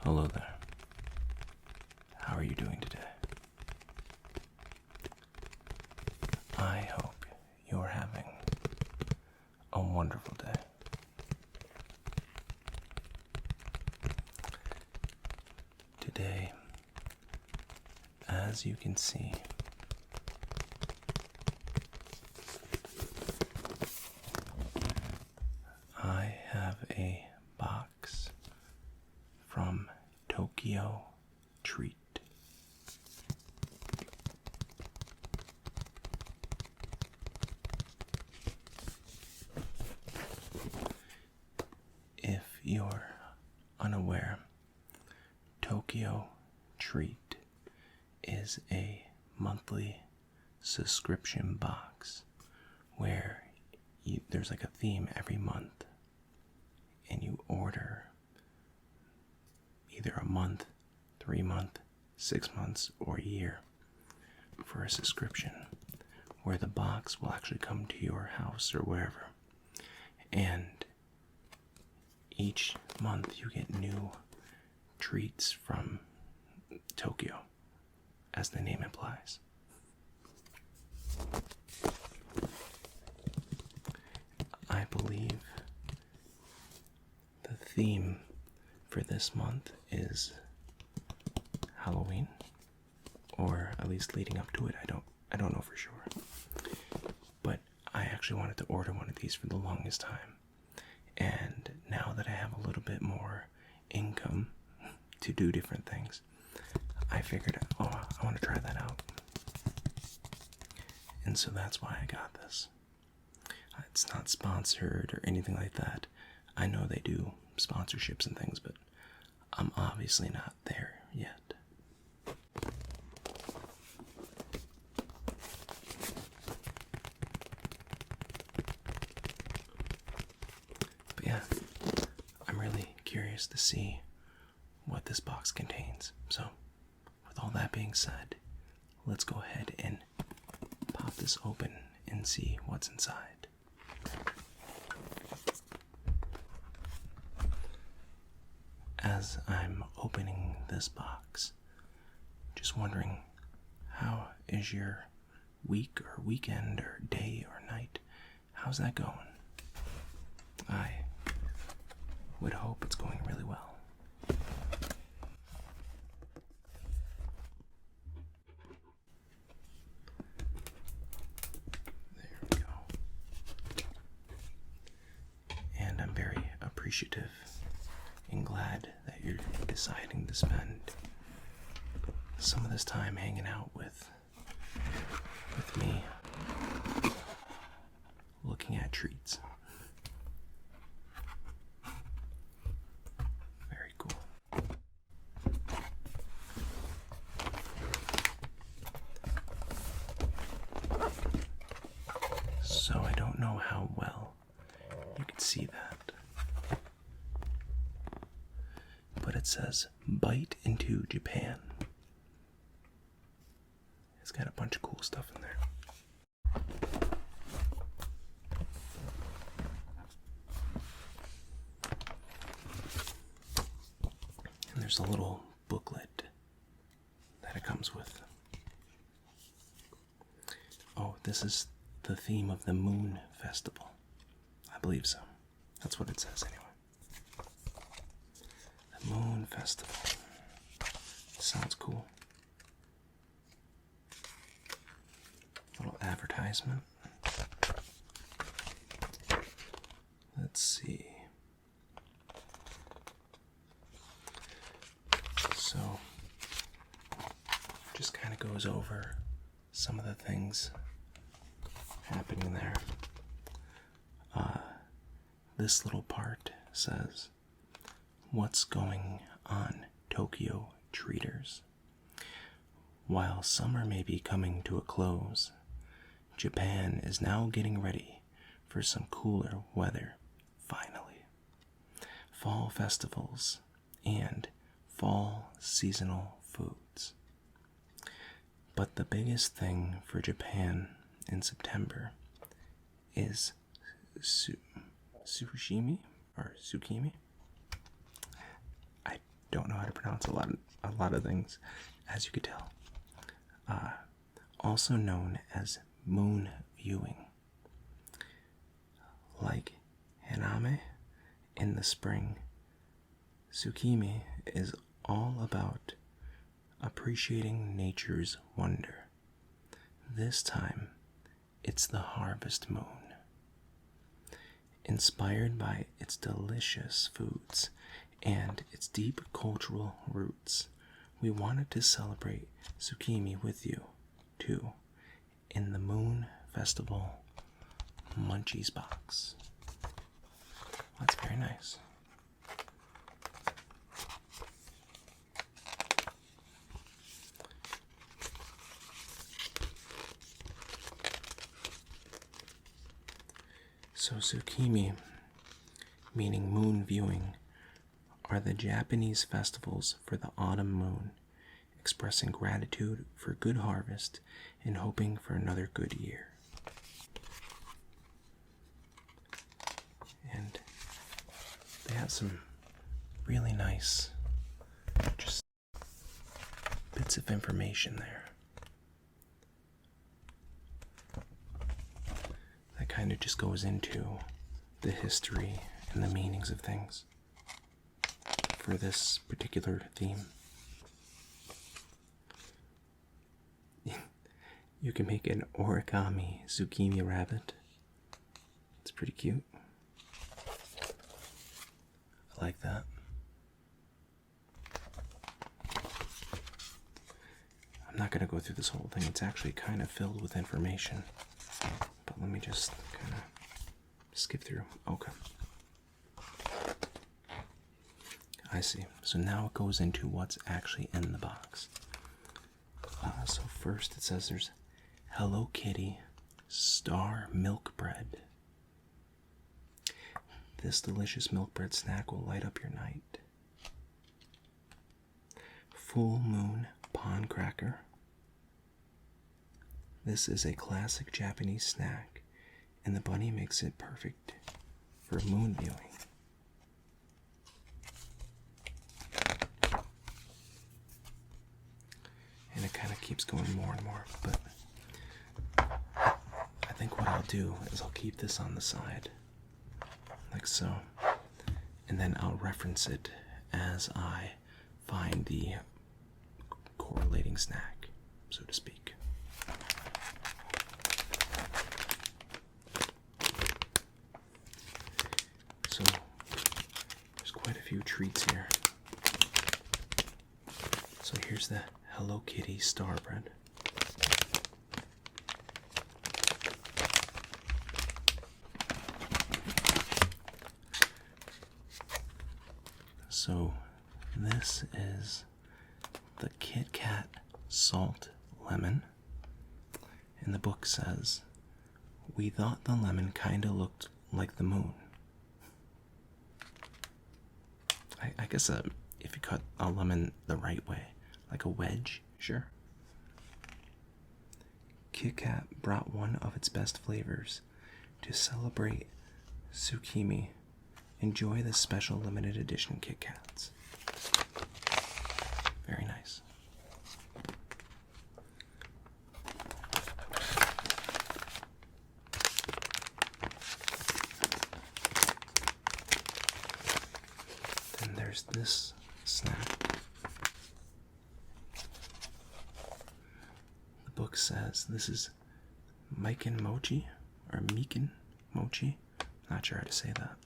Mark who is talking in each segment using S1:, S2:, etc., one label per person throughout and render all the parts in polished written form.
S1: Hello there. How are you doing today? I hope you're having a wonderful day. Today, as you can see, I have a box from Tokyo Treat. If you're unaware, Tokyo Treat is a monthly subscription box where there's like a theme every month, and you order either a month, 3 month, 6 months, or a year for a subscription where the box will actually come to your house or wherever. And each month you get new treats from Tokyo, as the name implies. I believe the theme for this month is Halloween, or at least leading up to it. I don't know for sure. But I actually wanted to order one of these for the longest time. And now that I have a little bit more income to do different things, I figured, I want to try that out. And so that's why I got this. It's not sponsored or anything like that. I know they do sponsorships and things, but I'm obviously not there yet. But yeah, I'm really curious to see what this box contains. So, with all that being said, let's go ahead and pop this open and see what's inside. As I'm opening this box, just wondering, how is your week or weekend or day or night? How's that going? I would hope it's going really well. There we go. And I'm very appreciative and glad that you're deciding to spend some of this time hanging out with me, looking at treats. Very cool. So I don't know how well you can see that, but it says Bite into Japan. It's got a bunch of cool stuff in there. And there's a little booklet that it comes with. Oh, this is the theme of the Moon Festival. I believe so. That's what it says anyway. The Moon Festival. Sounds cool. Little advertisement. Let's see. So, just kind of goes over some of the things happening there. This little part says, "What's going on, Tokyo Treaters? While summer may be coming to a close, Japan is now getting ready for some cooler weather, finally. Fall festivals and fall seasonal foods. But the biggest thing for Japan in September is sushimi or tsukimi. I don't know how to pronounce a lot of things, as you could tell. Also known as moon viewing. Like Haname in the spring, Tsukimi is all about appreciating nature's wonder. This time, it's the harvest moon. Inspired by its delicious foods and its deep cultural roots, we wanted to celebrate Tsukimi with you, too, in the Moon Festival Munchies box. That's very nice. So Tsukimi, meaning moon viewing, are the Japanese festivals for the autumn moon, expressing gratitude for good harvest and hoping for another good year. And they have some really nice just bits of information there. That kind of just goes into the history and the meanings of things for this particular theme. You can make an origami Tsukimi rabbit. It's pretty cute. I like that. I'm not going to go through this whole thing. It's actually kind of filled with information. But let me just kind of skip through. Okay. I see. So now it goes into what's actually in the box. So first it says there's Hello Kitty Star Milk Bread. This delicious milk bread snack will light up your night. Full Moon Pon Cracker. This is a classic Japanese snack, and the bunny makes it perfect for moon viewing. And it kind of keeps going more and more, but I think what I'll do is I'll keep this on the side, like so, and then I'll reference it as I find the correlating snack, so to speak. So there's quite a few treats here. So here's the Hello Kitty Star Bread. So this is the Kit Kat Salt Lemon. And the book says, we thought the lemon kinda looked like the moon. I guess if you cut a lemon the right way, like a wedge, sure. Kit Kat brought one of its best flavors to celebrate Tsukimi. Enjoy the special limited edition Kit Kats. Very nice. Then there's this snack. The book says this is Mikan Mochi, or Mikan Mochi. Not sure how to say that.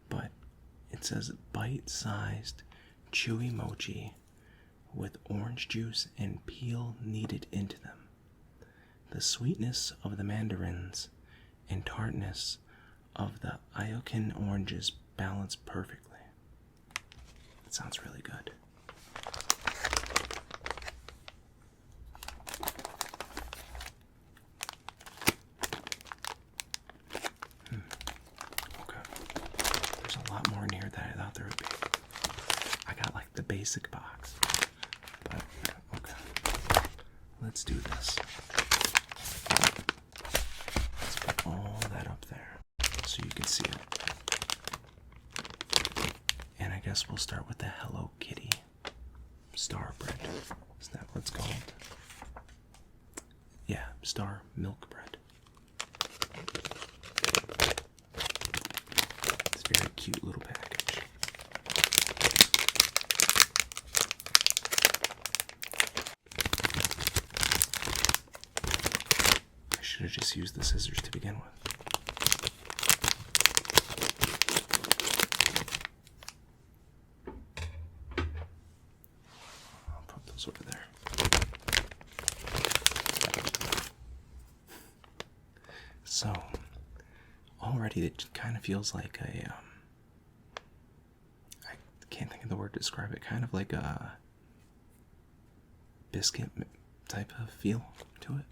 S1: But it says bite-sized, chewy mochi with orange juice and peel kneaded into them. The sweetness of the mandarins and tartness of the Iokin oranges balance perfectly. It sounds really good. Basic box, but okay, let's do this. Let's put all that up there so you can see it. And I guess guess we'll start with the Hello Kitty Star Bread. Is that what it's called? Yeah, Star Milk Bread. It's a very cute little package. I should have just used the scissors to begin with. I'll put those over there. So, already it kind of feels like a, I can't think of the word to describe it, kind of like a biscuit type of feel to it.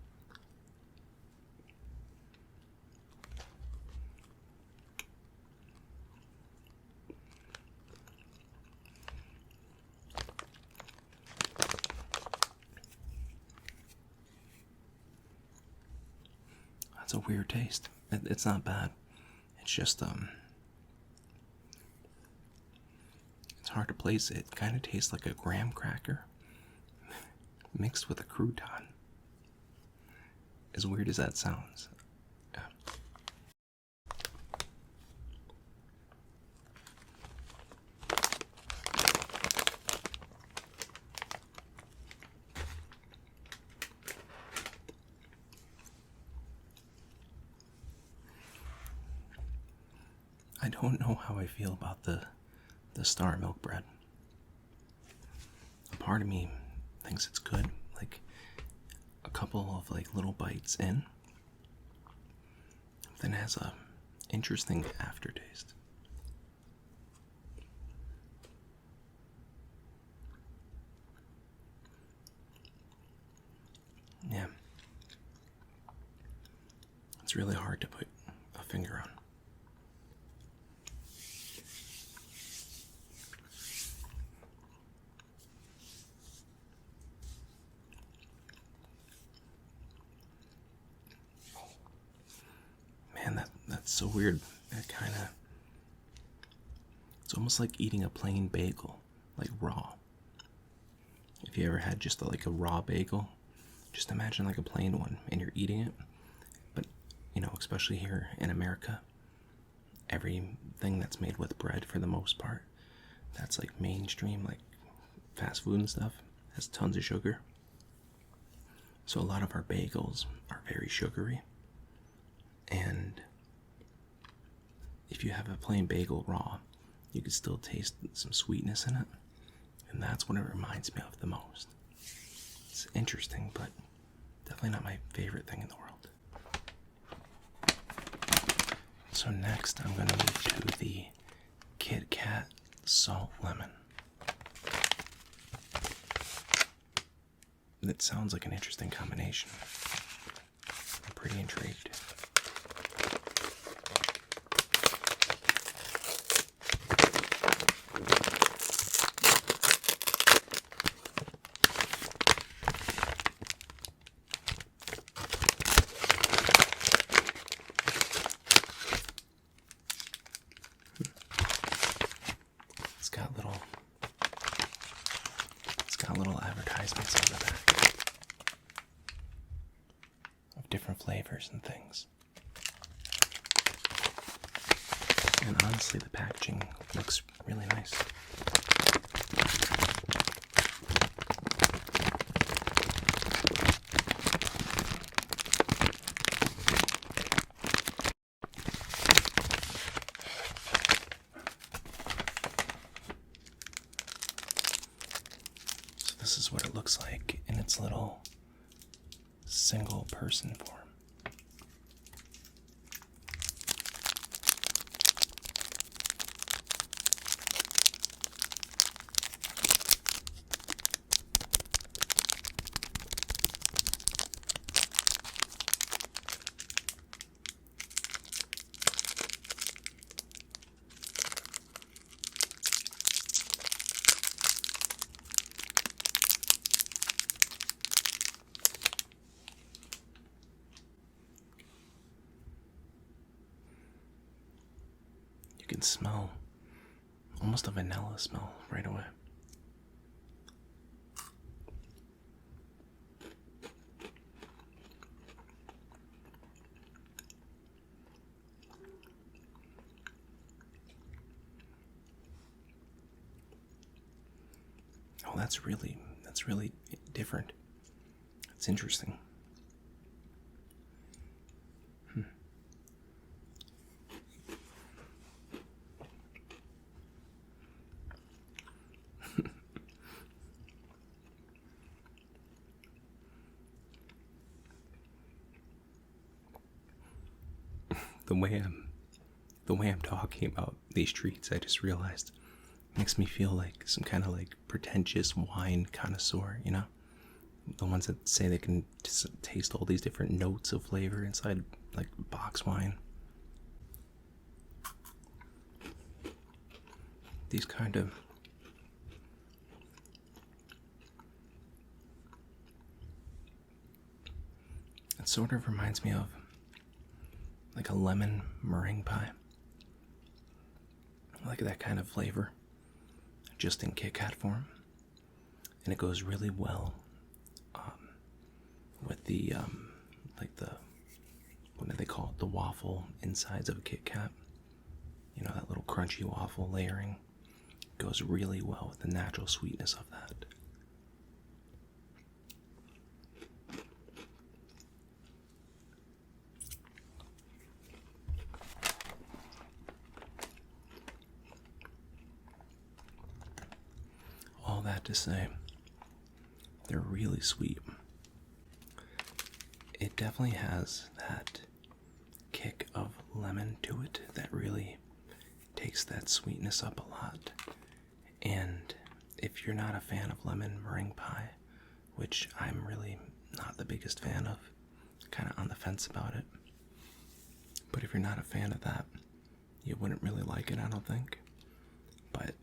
S1: That's a weird taste. It's not bad. It's just, it's hard to place. It kind of tastes like a graham cracker mixed with a crouton. As weird as that sounds. Yeah. I don't know how I feel about the Star Milk Bread. A part of me thinks it's good, like a couple of like little bites in, then it has a interesting aftertaste. Yeah. It's really hard to put a finger on. Man, that's so weird. It kind of, it's almost like eating a plain bagel, like raw. If you ever had just like a raw bagel, just imagine like a plain one and you're eating it. But, you know, especially here in America, everything that's made with bread for the most part, that's like mainstream, like fast food and stuff, has tons of sugar. So a lot of our bagels are very sugary. And if you have a plain bagel raw, you can still taste some sweetness in it. And that's what it reminds me of the most. It's interesting, but definitely not my favorite thing in the world. So next I'm going to move to the Kit Kat Salt Lemon. That sounds like an interesting combination. I'm pretty intrigued. It's got little advertisements on the back of different flavors and things. And honestly, the packaging looks really nice. So this is what it looks like in its little single person form. You can smell almost a vanilla smell right away. Oh, that's really different. It's interesting. The way I'm talking about these treats, I just realized makes me feel like some kind of like pretentious wine connoisseur, you know? The ones that say they can taste all these different notes of flavor inside like box wine. These kind of it sort of reminds me of like a lemon meringue pie. I like that kind of flavor, just in Kit Kat form. And it goes really well with the, like the, what do they call it? The waffle insides of a Kit Kat. You know, that little crunchy waffle layering goes really well with the natural sweetness of that. All that to say, they're really sweet. It definitely has that kick of lemon to it that really takes that sweetness up a lot. And if you're not a fan of lemon meringue pie, which I'm really not the biggest fan of, kind of on the fence about it, but if you're not a fan of that, you wouldn't really like it, I don't think. But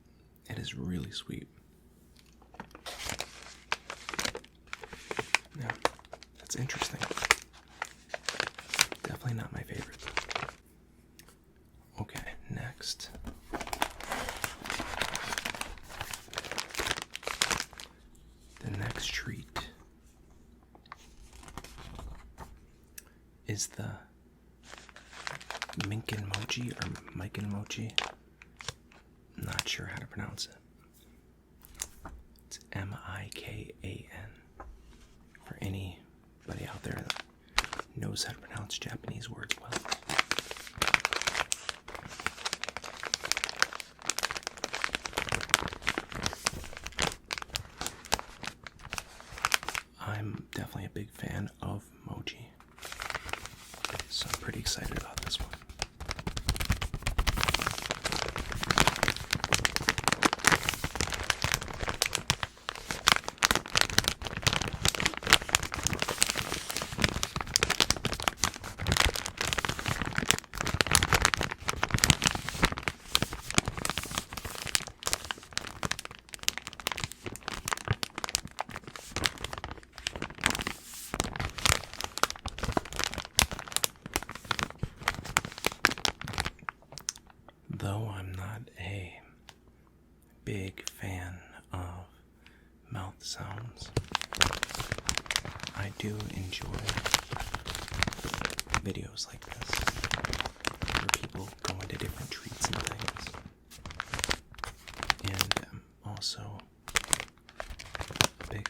S1: it is really sweet. Yeah, that's interesting. Definitely not my favorite. Okay, next. The next treat is the Minkin Mochi or Mikan Mochi. I'm not sure how to pronounce it. It's M-I-K-A-N. For anybody out there that knows how to pronounce Japanese words well. I'm definitely a big fan of mochi, so I'm pretty excited about this one. Though I'm not a big fan of mouth sounds, I do enjoy videos like this, where people go into different treats and things. And I'm also a big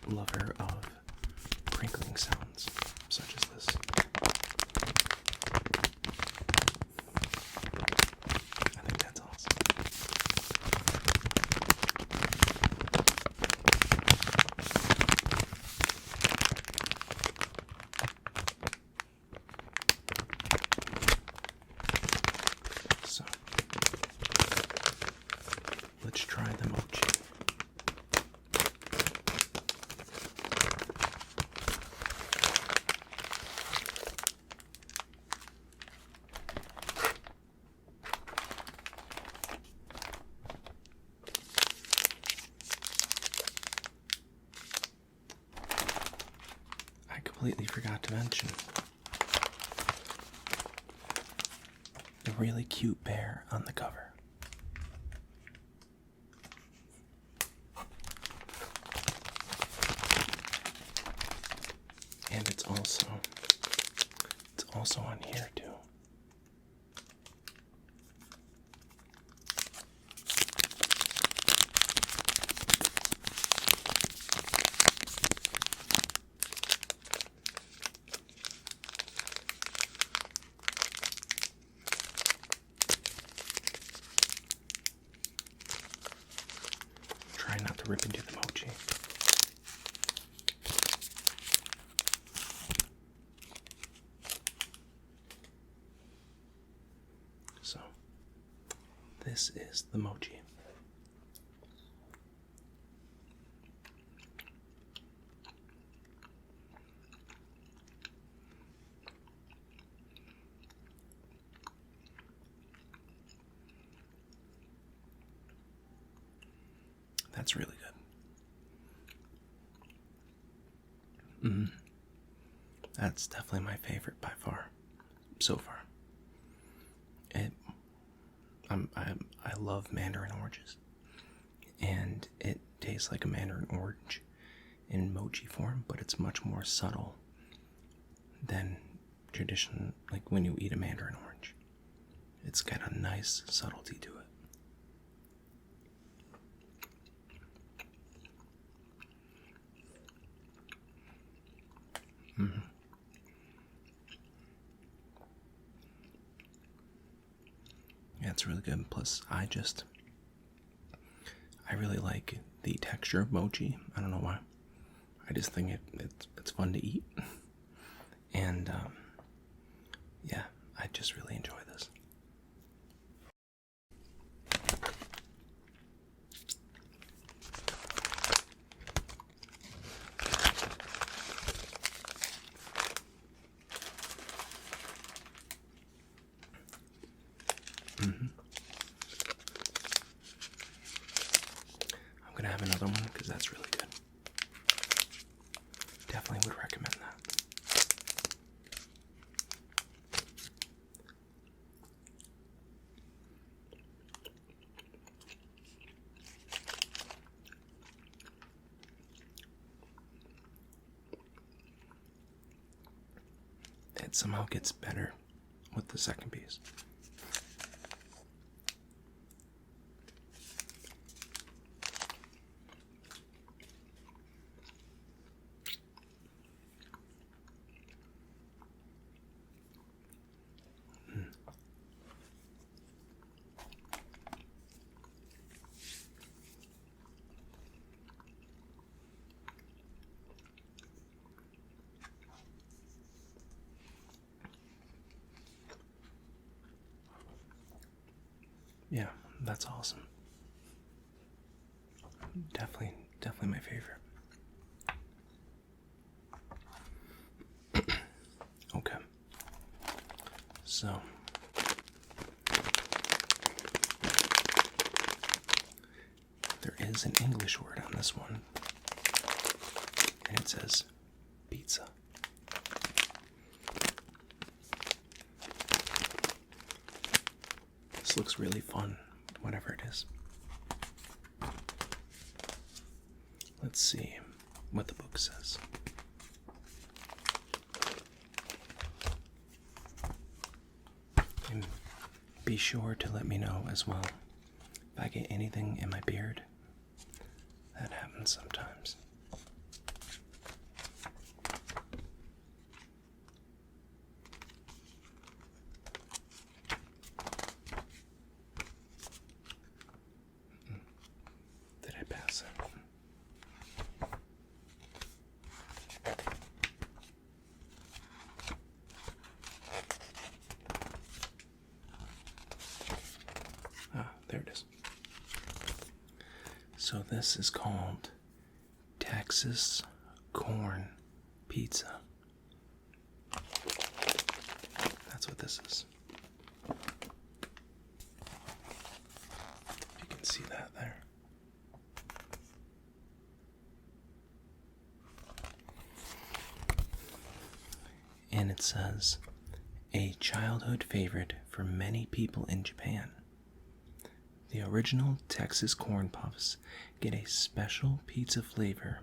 S1: lover of crinkling sounds, such as this. I think that's awesome. So, let's try the mochi. I completely forgot to mention the really cute bear on the cover. also on here too. Try not to rip into the mochi. So, this is the mochi. That's really good. That's definitely my favorite by far, so far. I love mandarin oranges, and it tastes like a mandarin orange in mochi form, but it's much more subtle than tradition, like when you eat a mandarin orange. It's got a nice subtlety to it. Yeah, it's really good. Plus, I really like the texture of mochi. I don't know why. I just think it's fun to eat, and yeah, I just really enjoy this. I'm gonna have another one because that's really good. Definitely would recommend that. It somehow gets better with the second piece. Yeah, that's awesome. Definitely my favorite. Okay. So, there is an English word on this one, and it says pizza. This looks really fun, whatever it is. Let's see what the book says. And be sure to let me know as well if I get anything in my beard. That happens sometimes. Did I pass it? Ah, there it is. So this is called Texas Corn Pizza. That's what this is. You can see that there. And it says, a childhood favorite for many people in Japan. The original Texas corn puffs get a special pizza flavor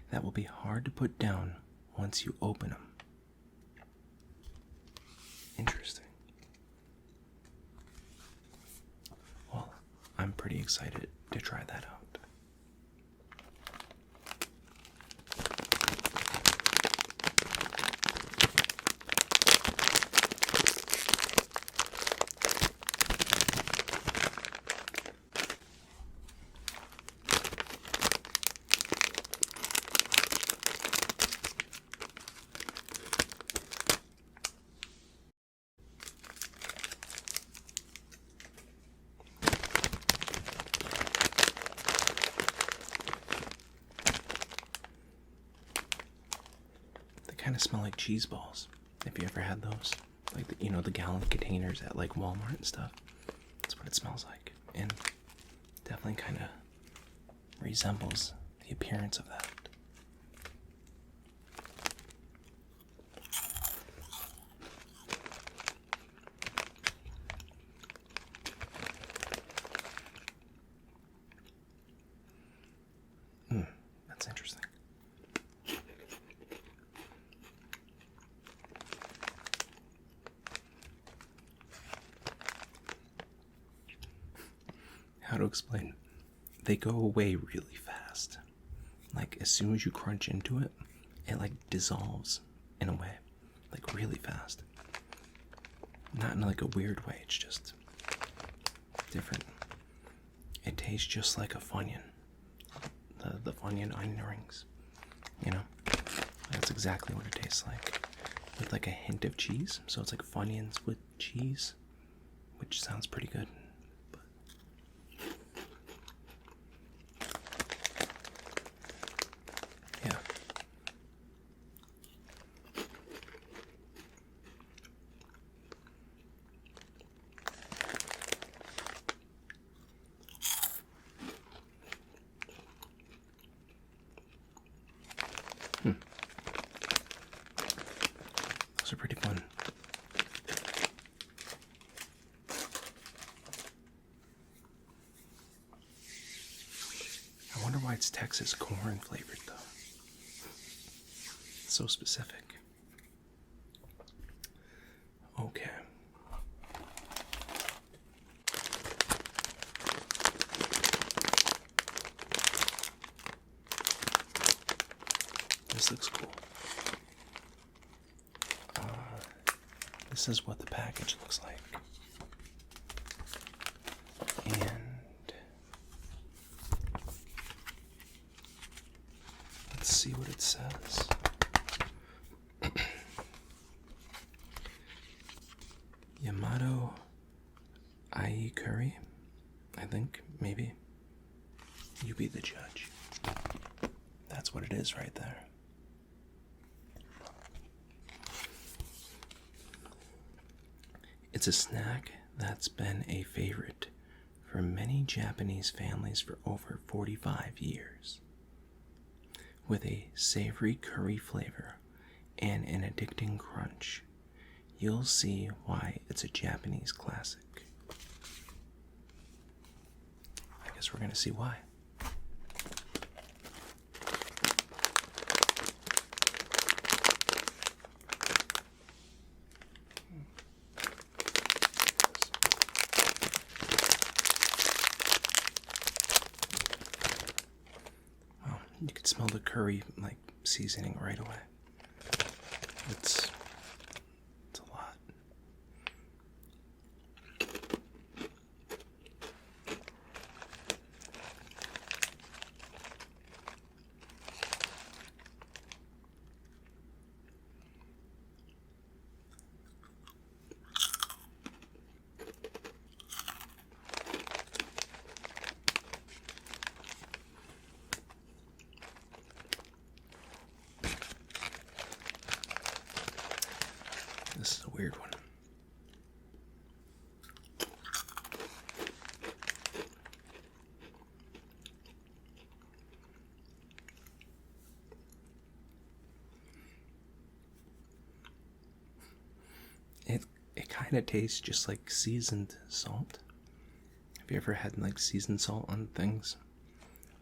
S1: that will be hard to put down once you open them. Interesting. Well, I'm pretty excited to try that out. Kind of smell like cheese balls. If you ever had those, like the gallon containers at like Walmart and stuff. That's what it smells like, and definitely kind of resembles the appearance of that. That's interesting. How to explain? They go away really fast. Like as soon as you crunch into it, it like dissolves in a way, like really fast. Not in like a weird way, it's just different. It tastes just like a Funyun. The Funyun onion rings. You know? That's exactly what it tastes like. With like a hint of cheese. So it's like Funyuns with cheese. Which sounds pretty good. But yeah. Those are pretty fun. I wonder why it's Texas corn flavored though. It's so specific. Okay. This looks cool. This is what the package looks like. And let's see what it says. Yamato Ai curry, I think, maybe. You be the judge. That's what it is right there. It's a snack that's been a favorite for many Japanese families for over 45 years. With a savory curry flavor and an addicting crunch, you'll see why it's a Japanese classic. I guess we're gonna see why. You can smell the curry like seasoning right away. It's a lot. This is a weird one. It kind of tastes just like seasoned salt. Have you ever had like seasoned salt on things?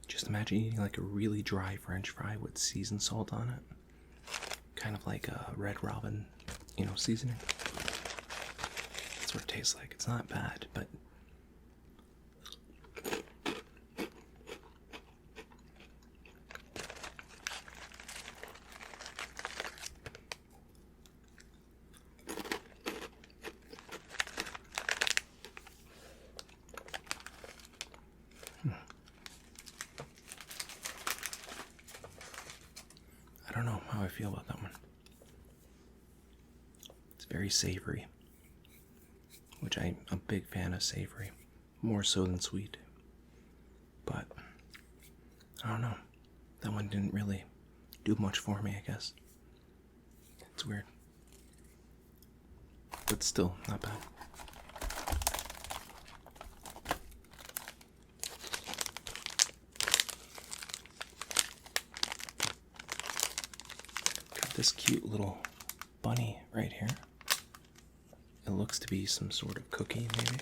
S1: Just imagine eating like a really dry French fry with seasoned salt on it. Kind of like a Red Robin, seasoning. that's what it tastes like. It's not bad, but I don't know how I feel about that one. It's very savory, which I'm a big fan of savory, more so than sweet. But I don't know. That one didn't really do much for me, I guess. It's weird. But still, not bad. Got this cute little bunny right here. It looks to be some sort of cookie, maybe.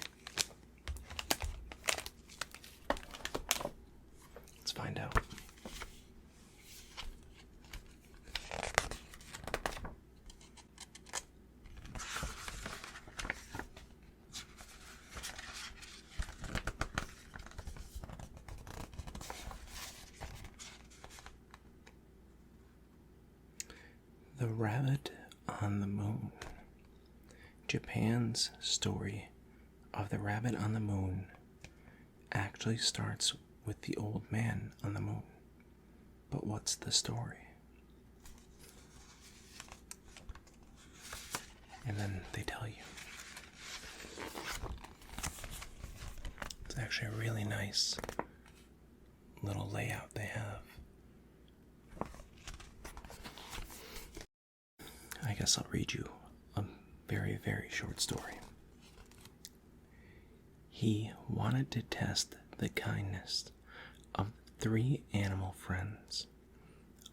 S1: Let's find out. The Rabbit on the Moon. Japan's story of the rabbit on the moon actually starts with the old man on the moon. But what's the story? And then they tell you. It's actually a really nice little layout they have. I guess I'll read you a very, very short story. He wanted to test the kindness of 3 animal friends,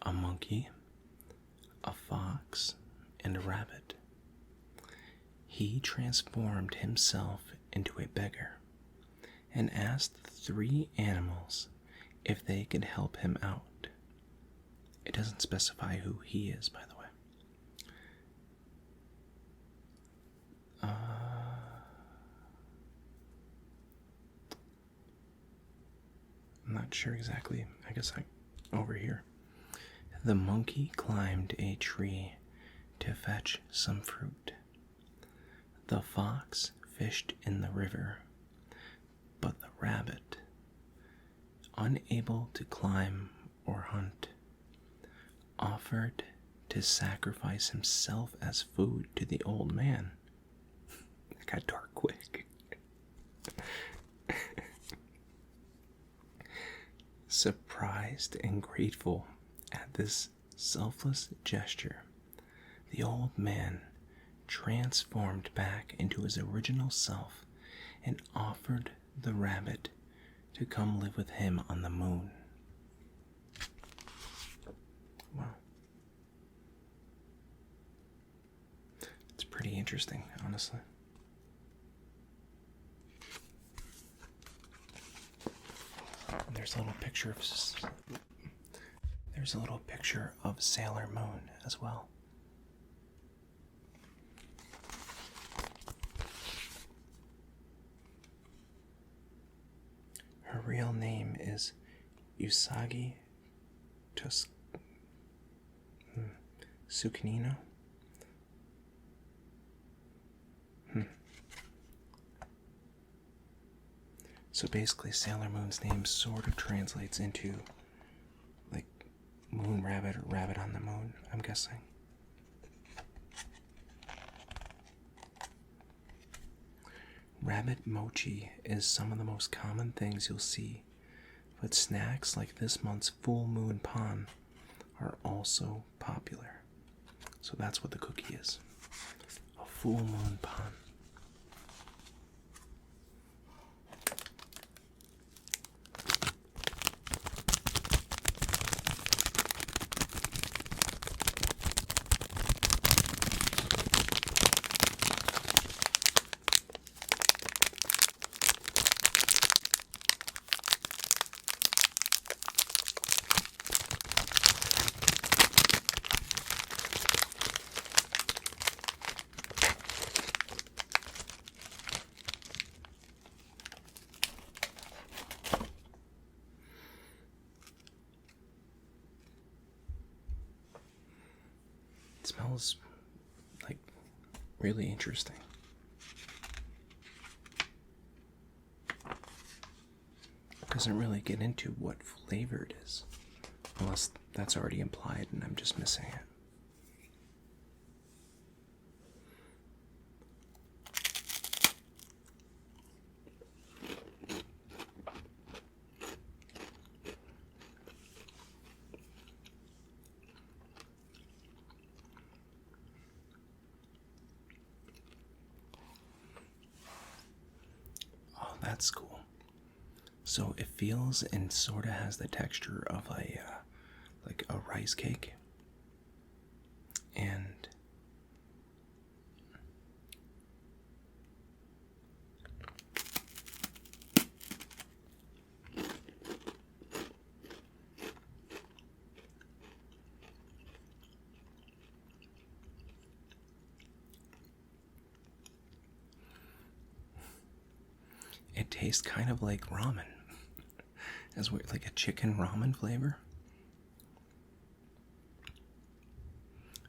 S1: a monkey, a fox, and a rabbit. He transformed himself into a beggar and asked the 3 animals if they could help him out. It doesn't specify who he is, by the way. I'm not sure exactly. I guess over here. The monkey climbed a tree to fetch some fruit. The fox fished in the river, but the rabbit, unable to climb or hunt, offered to sacrifice himself as food to the old man. It got dark quick. Surprised and grateful at this selfless gesture, the old man transformed back into his original self and offered the rabbit to come live with him on the moon. Wow. It's pretty interesting, honestly. There's a little picture of Sailor Moon as well. Her real name is Usagi Tsukinino. So basically, Sailor Moon's name sort of translates into, like, Moon Rabbit or Rabbit on the Moon, I'm guessing. Rabbit mochi is some of the most common things you'll see, but snacks like this month's Full Moon Pan are also popular. So that's what the cookie is. A Full Moon Pan. smells like really interesting. Doesn't really get into what flavor it is, unless that's already implied and I'm just missing it. Oh, that's cool. So it feels and sort of has the texture of a like a rice cake, and it tastes kind of like ramen, as weird, like a chicken ramen flavor.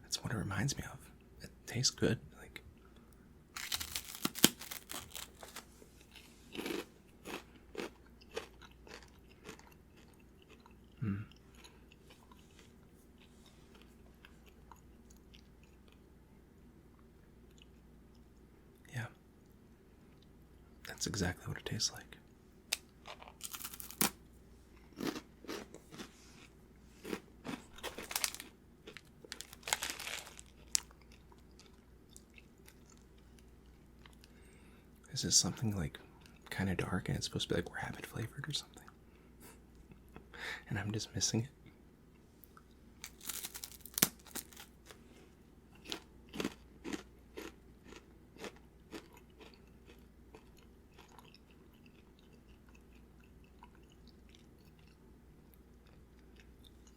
S1: That's what it reminds me of. It tastes good. Like, yeah, that's exactly what it tastes like. This is something like kind of dark and it's supposed to be like rabbit flavored or something. And I'm just missing it.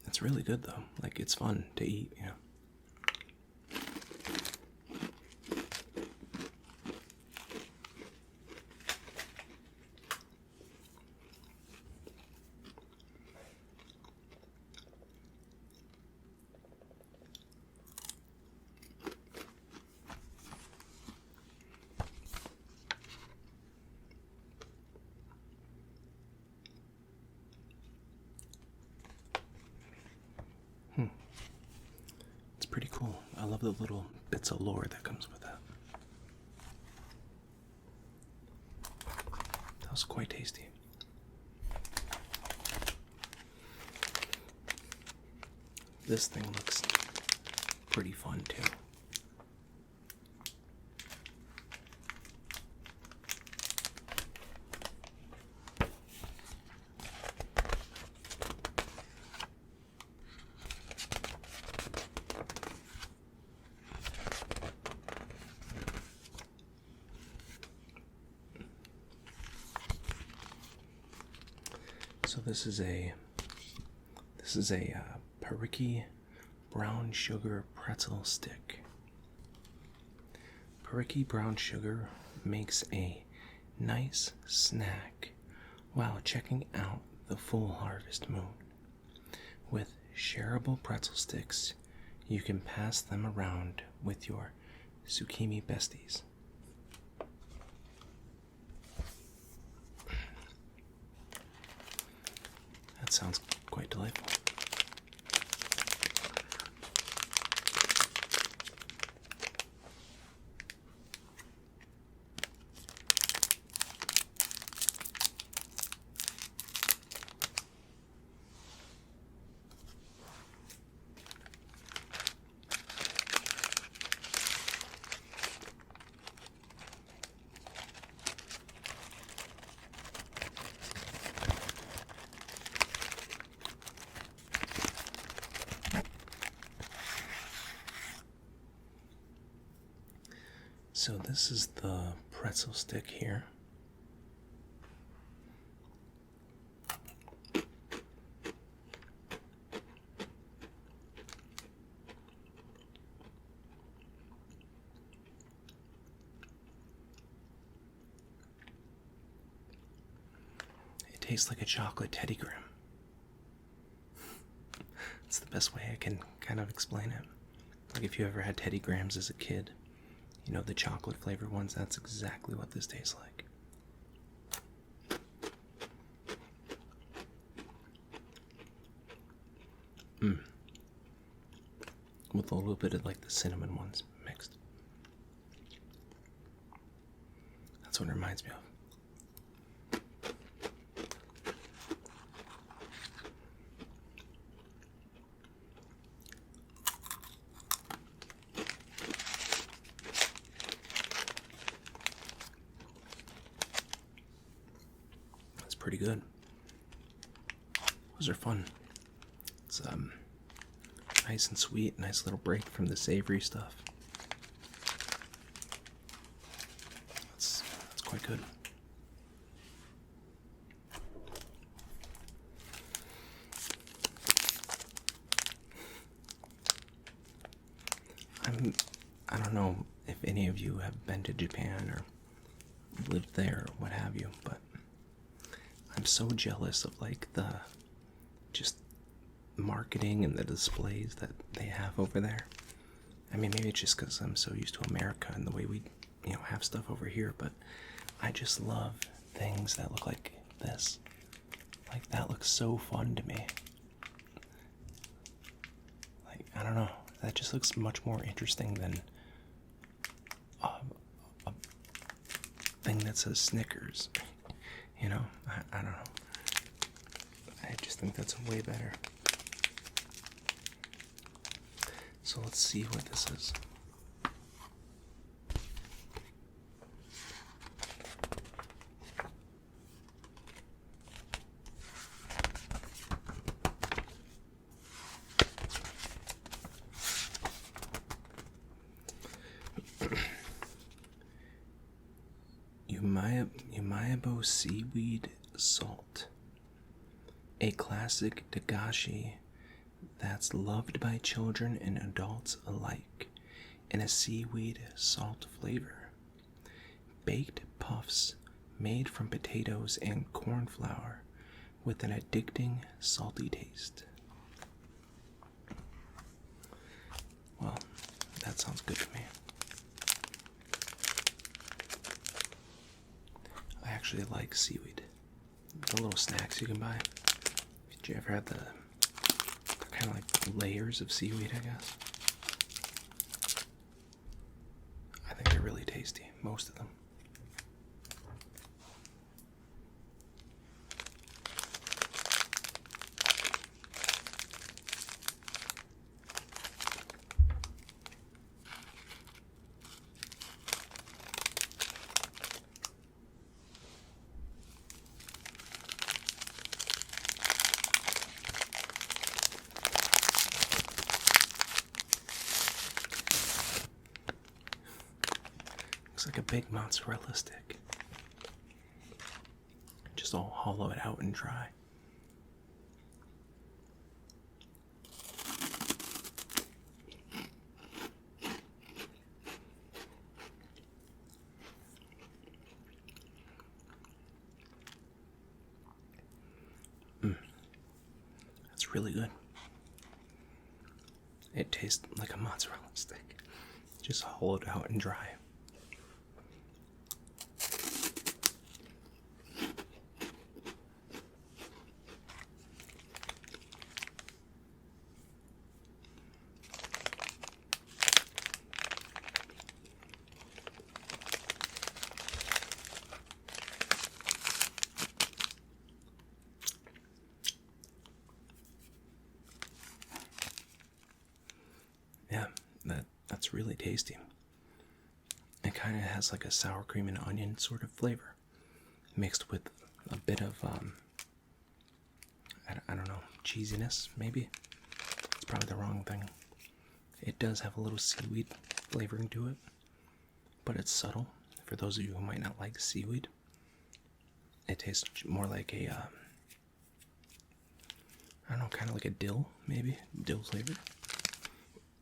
S1: It's really good though. Like, it's fun to eat, you know. It's pretty cool. I love the little bits of lore that comes with that. That was quite tasty. This thing looks pretty fun too. So this is a Periki brown sugar pretzel stick. Periki brown sugar makes a nice snack while checking out the full harvest moon. With shareable pretzel sticks, you can pass them around with your Tsukimi besties. That sounds quite delightful. So this is the pretzel stick here. It tastes like a chocolate Teddy Graham. It's the best way I can kind of explain it. Like if you ever had Teddy Grahams as a kid, you know, the chocolate flavored ones, that's exactly what this tastes like. With a little bit of like the cinnamon ones mixed. That's what it reminds me of. That's pretty good. Those are fun. It's nice and sweet, nice little break from the savory stuff. That's quite good. I don't know if any of you have been to Japan or lived there or what have you, but I'm so jealous of like the just marketing and the displays that they have over there. I mean, maybe it's just because I'm so used to America and the way we, have stuff over here, but I just love things that look like this. Like, that looks so fun to me. Like, I don't know. That just looks much more interesting than a thing that says Snickers. I don't know. I just think that's way better. So let's see what this is. Umayabo seaweed salt. A classic dagashi that's loved by children and adults alike in a seaweed salt flavor. Baked puffs made from potatoes and corn flour with an addicting salty taste. Well, that sounds good to me. I actually like seaweed. The little snacks you can buy. Did you ever have the kind of like layers of seaweed, I guess? I think they're really tasty, most of them. Looks like a big mozzarella stick. Just all hollow it out and dry. That's really good. It tastes like a mozzarella stick. Just hollowed out and dry. Yeah, that's really tasty. It kind of has like a sour cream and onion sort of flavor, mixed with a bit of I don't know, cheesiness maybe. It's probably the wrong thing. It does have a little seaweed flavoring to it, but it's subtle. For those of you who might not like seaweed, it tastes more like a I don't know, kind of like a dill maybe, dill flavor.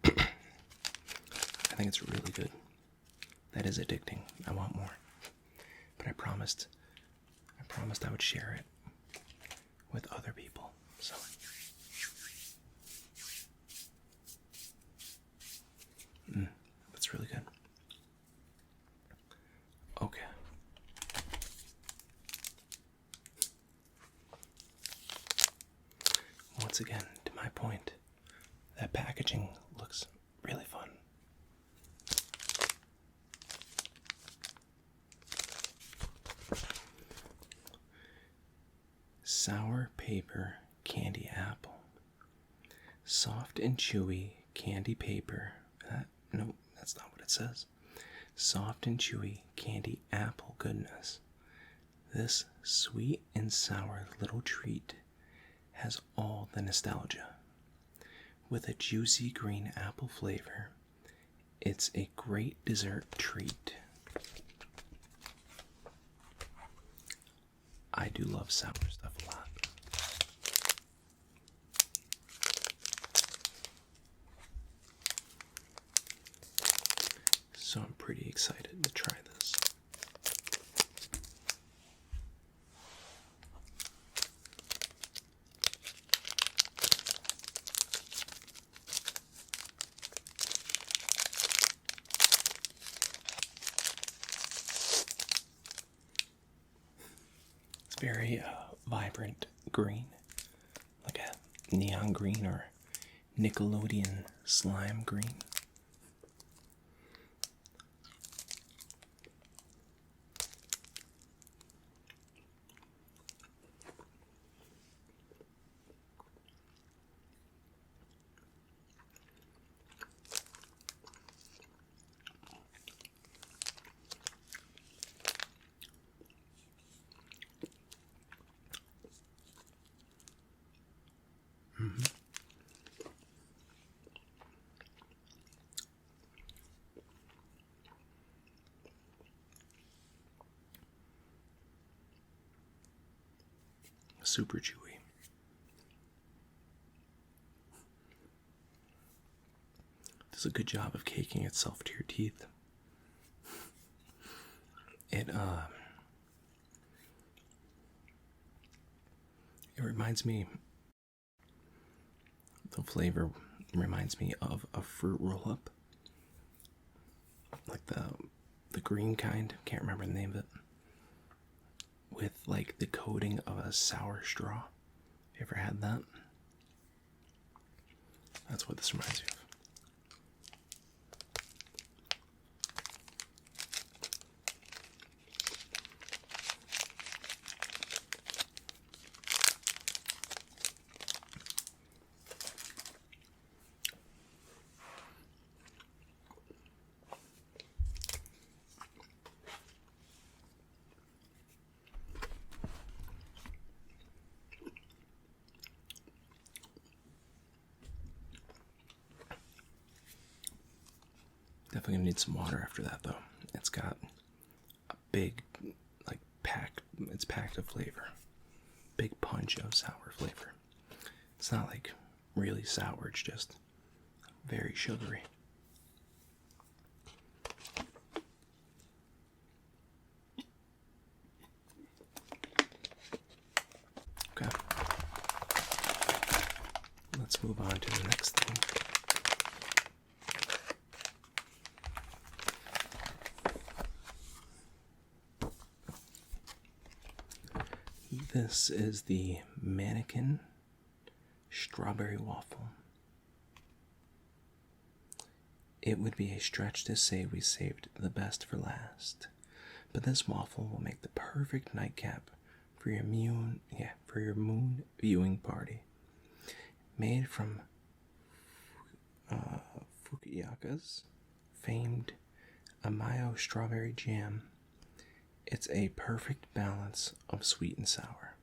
S1: I think it's really good. That is addicting. I want more. But I promised I would share it with other people. So once again, to my point, that packaging looks really fun. Sour paper candy apple. Soft and chewy candy paper. No, that's not what it says. Soft and chewy candy apple goodness. This sweet and sour little treat has all the nostalgia. With a juicy green apple flavor, it's a great dessert treat. I do love sour stuff a lot. So I'm pretty excited to try this. It's very vibrant green, like a neon green or Nickelodeon slime green. Super chewy. Does a good job of caking itself to your teeth. It reminds me, the flavor reminds me of a fruit roll-up, like the green kind, can't remember the name of it, with like the coating of a sour straw. You ever had that? That's what this reminds me of. Definitely gonna need some water after that, though. It's got a big, like, it's packed of flavor. Big punch of sour flavor. It's not like really sour, it's just very sugary. Okay. Let's move on to the next thing. This is the Mannequin Strawberry Waffle. It would be a stretch to say we saved the best for last, but this waffle will make the perfect nightcap for your moon viewing party. Made from Fukuyaka's famed Amayo strawberry jam, it's a perfect balance of sweet and sour.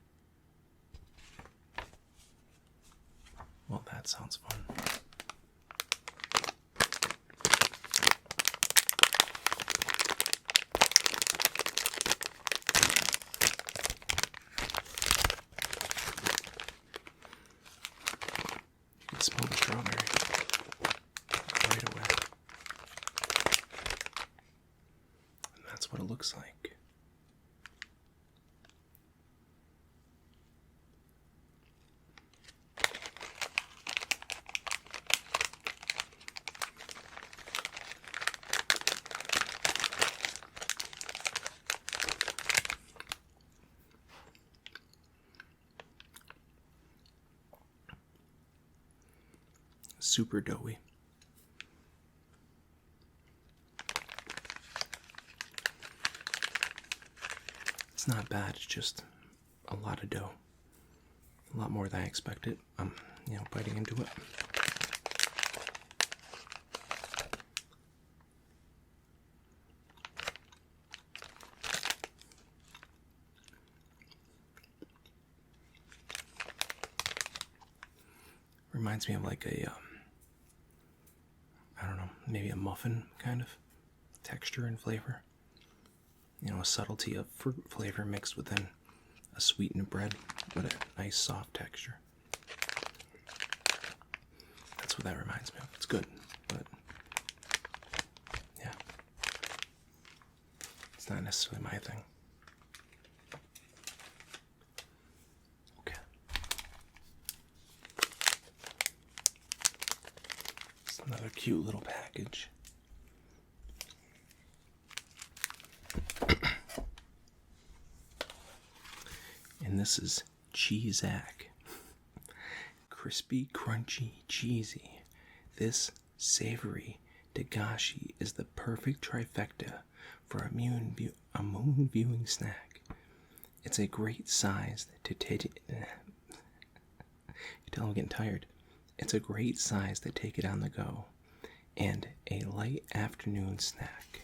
S1: Well, that sounds fun. You can smell the strawberry right away. And that's what it looks like. super doughy. It's not bad, it's just a lot of dough. A lot more than I expected. I'm, biting into it. Reminds me of like a, I don't know, maybe a muffin kind of texture and flavor. A subtlety of fruit flavor mixed within a sweetened bread with a nice soft texture. That's what that reminds me of. It's good, but yeah, it's not necessarily my thing. Okay. It's another cute little package. And this is Cheezac. Crispy, crunchy, cheesy. This savory dagashi is the perfect trifecta for a moon viewing snack. It's a great size to take it. You tell I'm getting tired. It's a great size to take it on the go, and a light afternoon snack.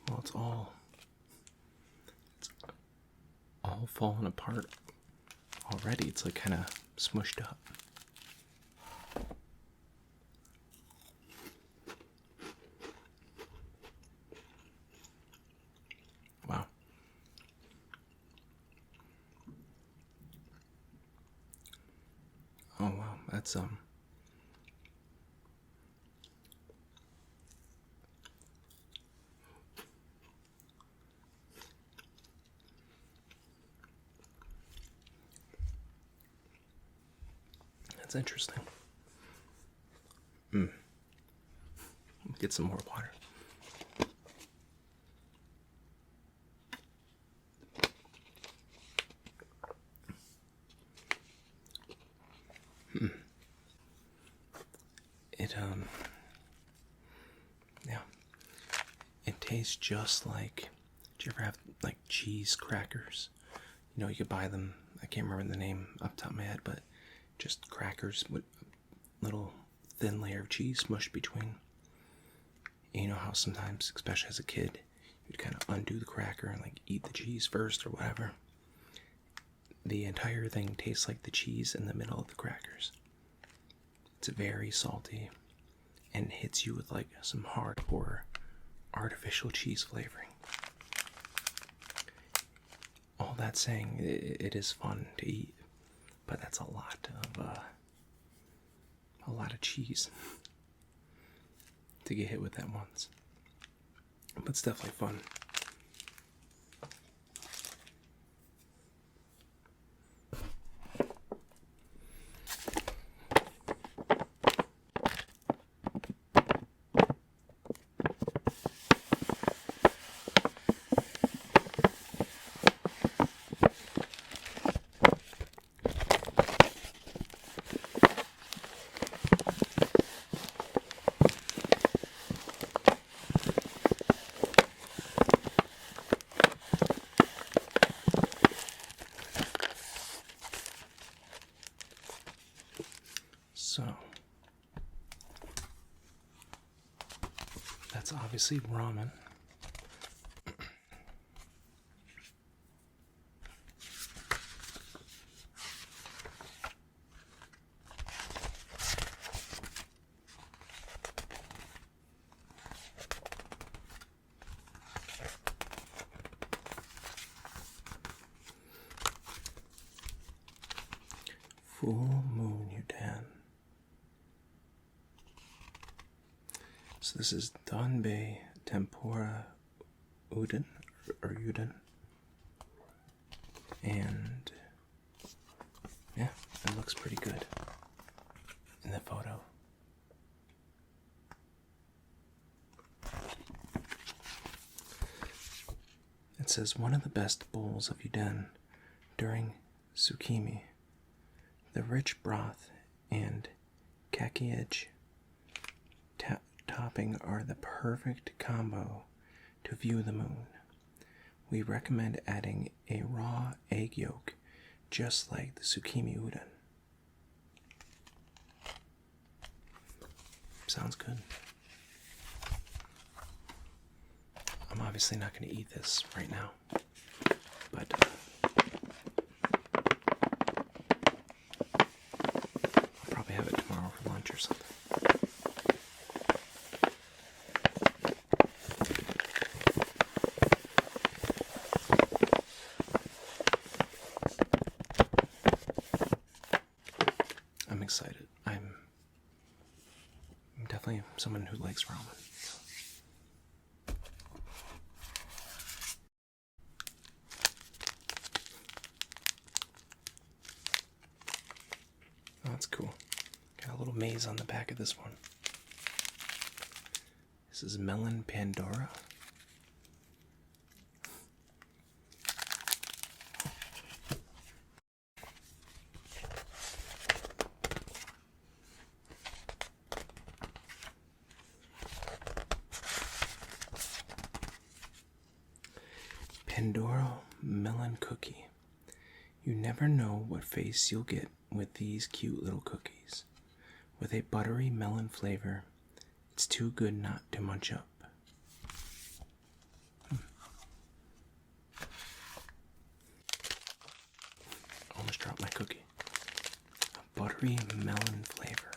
S1: Well, it's all falling apart already. It's like kind of smushed up. Wow. Oh wow, that's that's interesting. Get some more water. It yeah. It tastes just like, do you ever have like cheese crackers? You could buy them, I can't remember the name off the top of my head, but just crackers with a little thin layer of cheese smushed between. And you know how sometimes, especially as a kid, you'd kind of undo the cracker and like eat the cheese first or whatever. The entire thing tastes like the cheese in the middle of the crackers. It's very salty and hits you with like some hardcore artificial cheese flavoring. All that saying, it is fun to eat, but that's a lot of cheese to get hit with that once. But it's definitely fun. So, that's obviously ramen. Full moon, Udan. So this is Danbei tempura udon or udon, and yeah, it looks pretty good in the photo. It says one of the best bowls of udon during tsukimi. The rich broth and kakeiage topping are the perfect combo to view the moon. We recommend adding a raw egg yolk just like the tsukimi udon. Sounds good. I'm obviously not going to eat this right now, but I'll probably have it tomorrow for lunch or something. I'm excited. I'm definitely someone who likes ramen. Oh, that's cool. Got a little maze on the back of this one. This is Melon Pandora. Pandora Melon Cookie. You never know what face you'll get with these cute little cookies. With a buttery melon flavor, it's too good not to munch up. Almost dropped my cookie. A buttery melon flavor.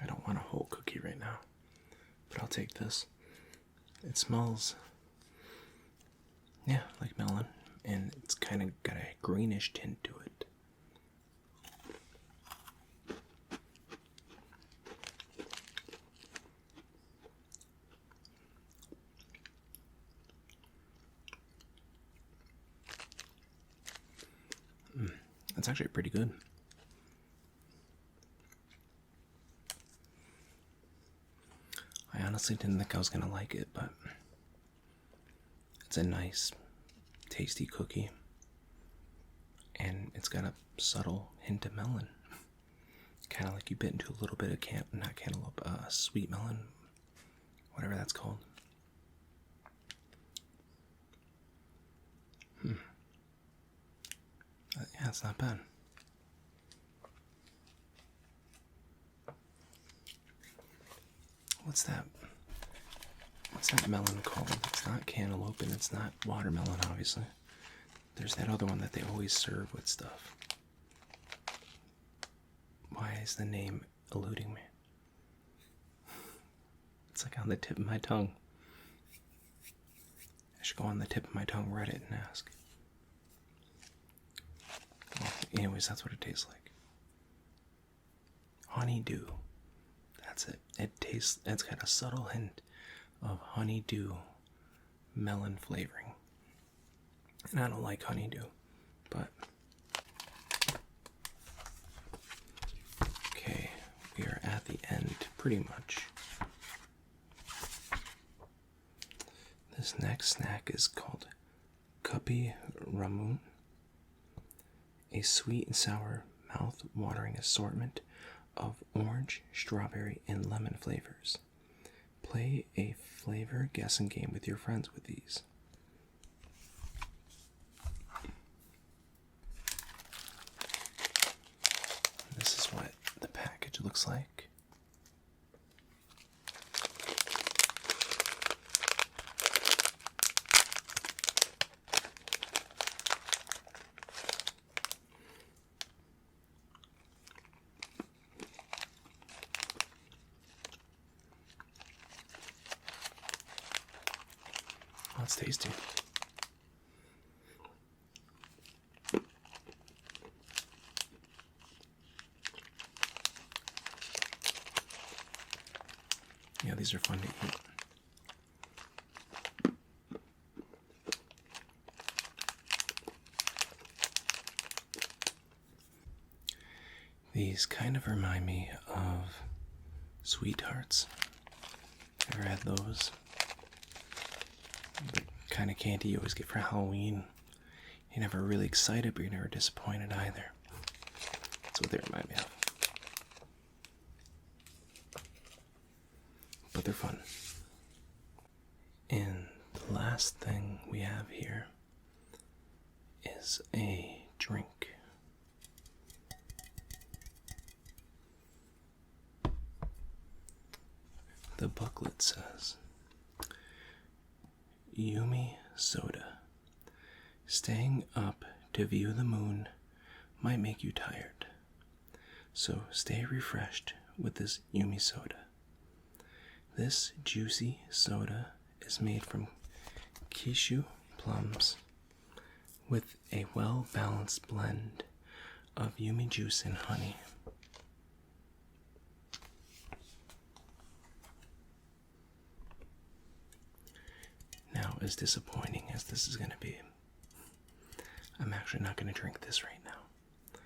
S1: I don't want a whole cookie right now, but I'll take this. It smells, yeah, like melon, and it's kind of got a greenish tint to it. That's actually pretty good. I honestly didn't think I was gonna like it, but it's a nice, tasty cookie, and it's got a subtle hint of melon. Kind of like you bit into a little bit of not cantaloupe, sweet melon, whatever that's called. Yeah, it's not bad. What's that? What's that melon called? It's not cantaloupe and it's not watermelon, obviously. There's that other one that they always serve with stuff. Why is the name eluding me? It's like on the tip of my tongue. I should go on the tip of my tongue, Reddit, and ask. Well, anyways, that's what it tastes like. Honeydew. That's it. It's got a subtle hint of honeydew melon flavoring. And I don't like honeydew, but okay, we are at the end pretty much. This next snack is called Kupi Ramun, a sweet and sour mouth-watering assortment of orange, strawberry, and lemon flavors. Play a flavor guessing game with your friends with these. This is what the package looks like. it's tasty. Yeah, these are fun to eat. These kind of remind me of Sweethearts. Ever had those? The kind of candy you always get for Halloween. You're never really excited, but you're never disappointed either. That's what they remind me of. But they're fun. And the last thing we have here is a drink. The booklet says, Yumi Soda. Staying up to view the moon might make you tired. So stay refreshed with this Yumi Soda. This juicy soda is made from Kishu plums with a well-balanced blend of Yumi juice and honey. Now, as disappointing as this is going to be, I'm actually not going to drink this right now.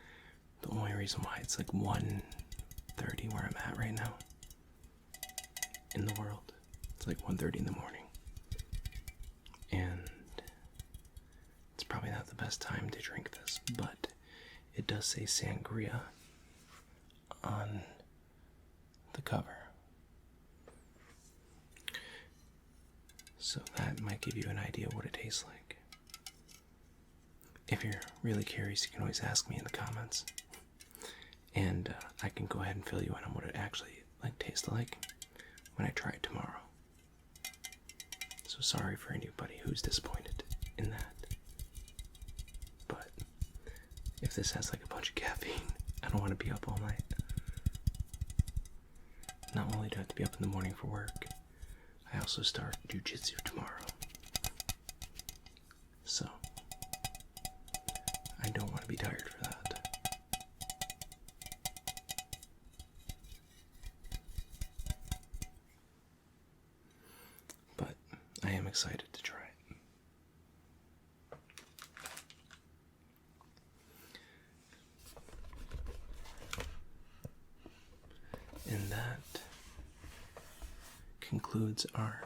S1: The only reason why it's like 1:30 where I'm at right now in the world. It's like 1:30 in the morning. And it's probably not the best time to drink this, but it does say sangria on the cover. So that might give you an idea what it tastes like. If you're really curious, you can always ask me in the comments. And I can go ahead and fill you in on what it actually tastes like when I try it tomorrow. So sorry for anybody who's disappointed in that. But if this has like a bunch of caffeine, I don't want to be up all night. Not only do I have to be up in the morning for work, I also start jujitsu tomorrow. So, I don't want to be tired for that. But I am excited to try it. And that concludes our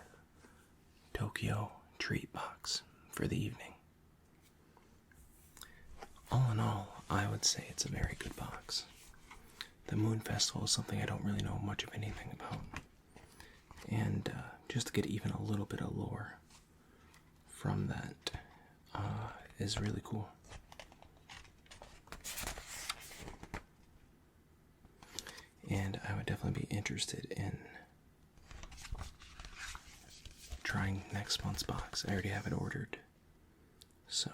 S1: Tokyo treat box for the evening. All in all, I would say it's a very good box. The Moon Festival is something I don't really know much of anything about. And just to get even a little bit of lore from that is really cool. And I would definitely be interested in trying next month's box. I already have it ordered. So,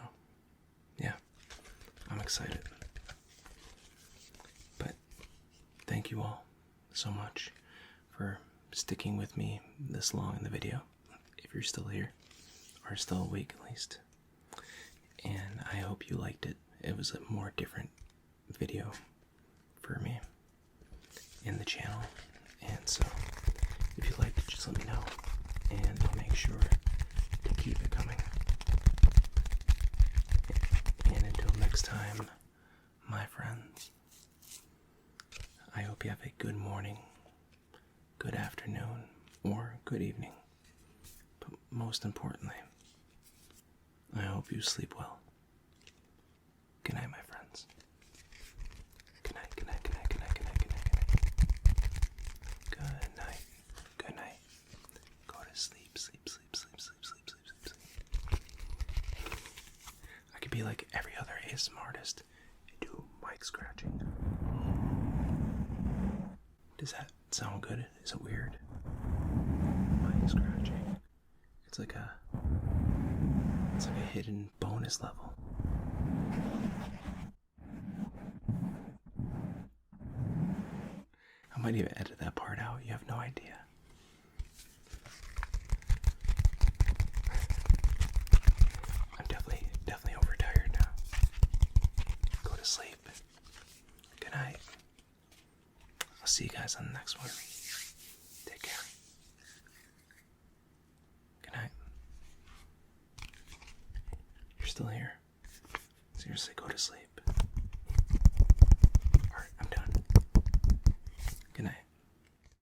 S1: yeah, I'm excited. But thank you all so much for sticking with me this long in the video, if you're still here, or still awake at least. And I hope you liked it. It was a more different video for me in the channel. And so, if you liked it, just let me know. And I'll make sure to keep it coming. And until next time, my friends, I hope you have a good morning, good afternoon, or good evening. But most importantly, I hope you sleep well. Good night, my friends. Good night, good night, good night, good night, good night, good night, good night. Good night, good night. Go to sleep, sleep, sleep, sleep, sleep, sleep, sleep, sleep, sleep. I could be like every other ASMR artist and do mic scratching. Does that sound good? Is it weird? Mic scratching. It's like a hidden bonus level. I might even edit that part out. You have no idea. see you guys on the next one. Take care. Good night. You're still here. Seriously, go to sleep.